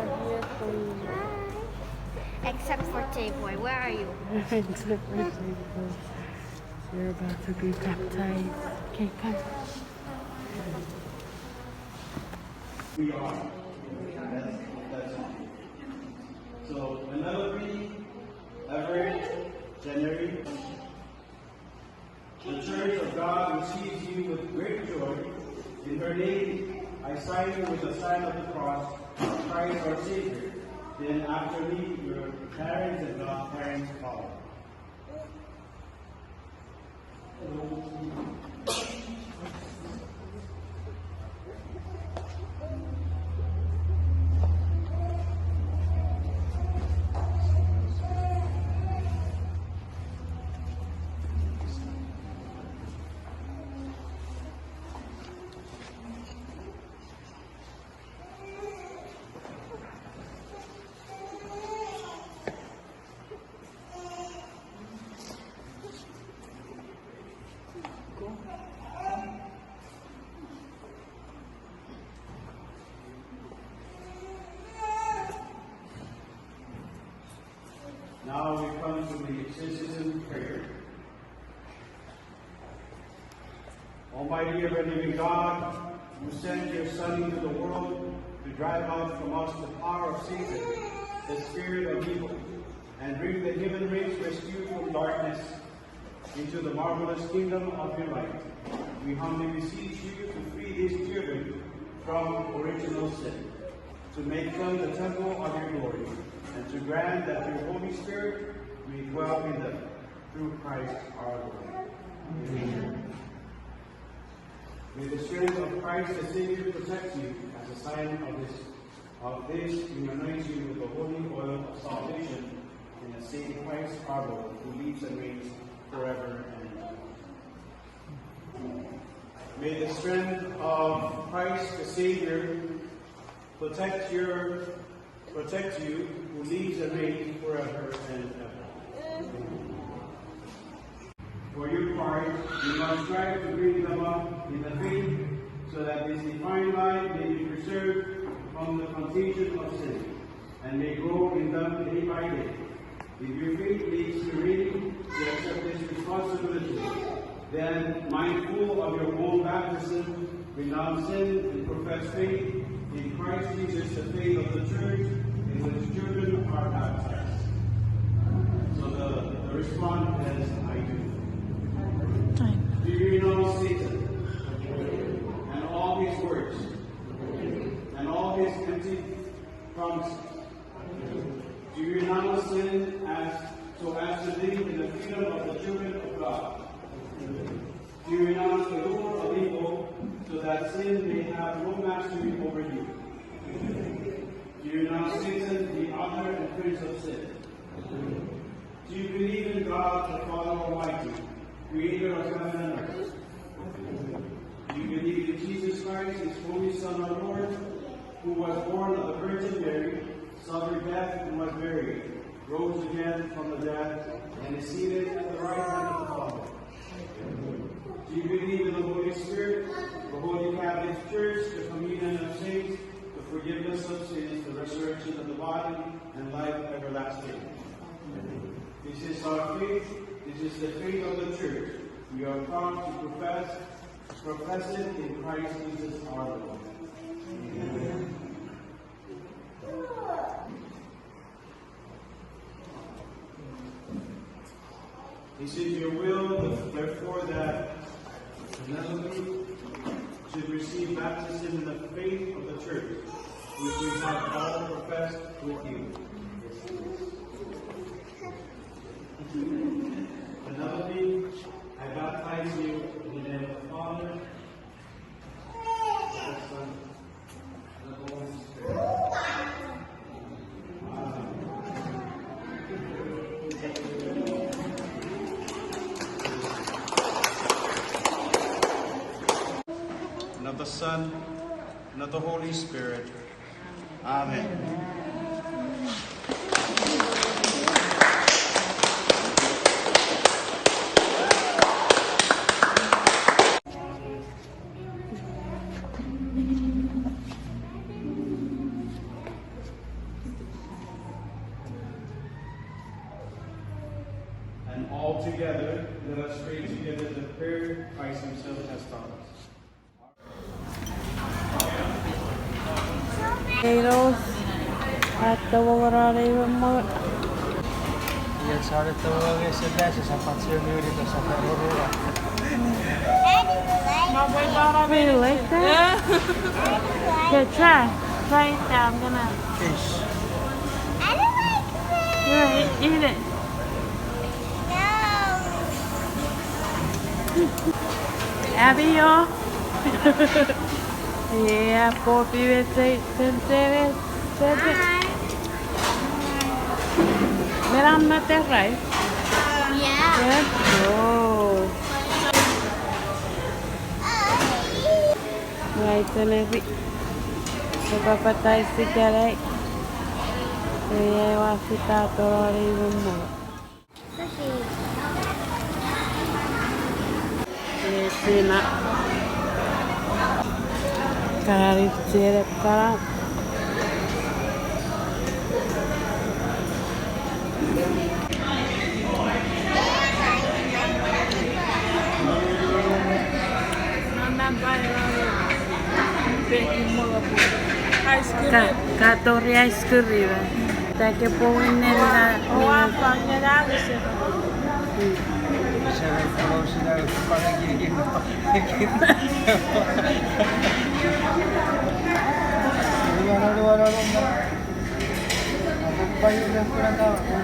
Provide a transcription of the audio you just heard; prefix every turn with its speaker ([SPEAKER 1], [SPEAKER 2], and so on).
[SPEAKER 1] here for you.
[SPEAKER 2] Except for Tay-Boy. Where are you?
[SPEAKER 1] Except for Tay-Boy. You're about to be baptized. Okay, come.
[SPEAKER 3] We are. That's it. So, Penelope, Everett, JENNERY, the Church of God receives you with great joy. In her name, I sign you with the sign of the cross, Christ our Savior. Then after me, your parents and godparents follow. Now we come to the citizen prayer. Almighty ever living God, who sent your Son into the world to drive out from us the power of Satan, the spirit of evil, and bring the human race rescued from darkness into the marvelous kingdom of your light, we humbly beseech you to free these children from original sin, to make them the temple of your glory, and to grant that your Holy Spirit may dwell in them, through Christ our Lord. Amen. May the strength of Christ the Savior protect you as a sign of this, we anoint you with the holy oil of salvation in the same Christ our Lord, who lives and reigns forever and ever. May the strength of Christ the Savior protect you, who lives and reigns forever and ever. For your part, you must strive to bring them up in the faith, so that this divine life may be preserved from the contagion of sin, and may grow in them day by day. If your faith leads you really to accept this responsibility, then, mindful of your own baptism, renounce sin and profess faith in Christ Jesus, the faith of the Church, in which children are baptized. So the response is, I do. Do you renounce Satan and all his works and all his empty promises? Do you renounce sin so as to live in the freedom of the children of God? Do you renounce the rule of evil so that sin may have no mastery over you? Do you renounce Satan, the author and prince of sin? Do you believe in God, the Father Almighty, creator of heaven and earth? Do you believe in Jesus Christ, his only Son, our Lord, who was born of the Virgin Mary, suffered death and was buried, rose again from the dead, and is seated at the right hand of the Father? Do you believe in the Holy Spirit, the Holy Catholic Church, the communion of saints, the forgiveness of sins, the resurrection of the body, and life everlasting? This is our faith. This is the faith of the Church. We are proud to profess it in Christ Jesus our Lord. Amen. Is it your will, therefore, that Penelope should receive baptism in the faith of the Church, which we have all professed with you? Penelope, I baptize you in the name of the Father, the Son, and the Holy Spirit. And of the Son, and of the Holy Spirit. Amen. together, let us pray together the prayer Christ himself has taught us.
[SPEAKER 1] Potatoes at the water even more.
[SPEAKER 4] Iya, saada tahu ya sudah sesapat sendiri itu sampai horor.
[SPEAKER 1] Really like that? Here, try. Try it now. I'm gonna.
[SPEAKER 4] Fish.
[SPEAKER 2] I don't like this.
[SPEAKER 1] Here, eat it.
[SPEAKER 2] No.
[SPEAKER 1] Abby, y'all. Yeah, Poppy will say, it. But I'm not that right.
[SPEAKER 2] Yeah.
[SPEAKER 1] Let's go. Right, and every. So, Papa ties together. Yeah, what's it out or even more? Yes, siinä karitseelle kalan. Katori ice curry vai? Tai che può venire
[SPEAKER 4] Saya kalau sudah kepala gigi. Dua. Aku bayar yang kurang tahu.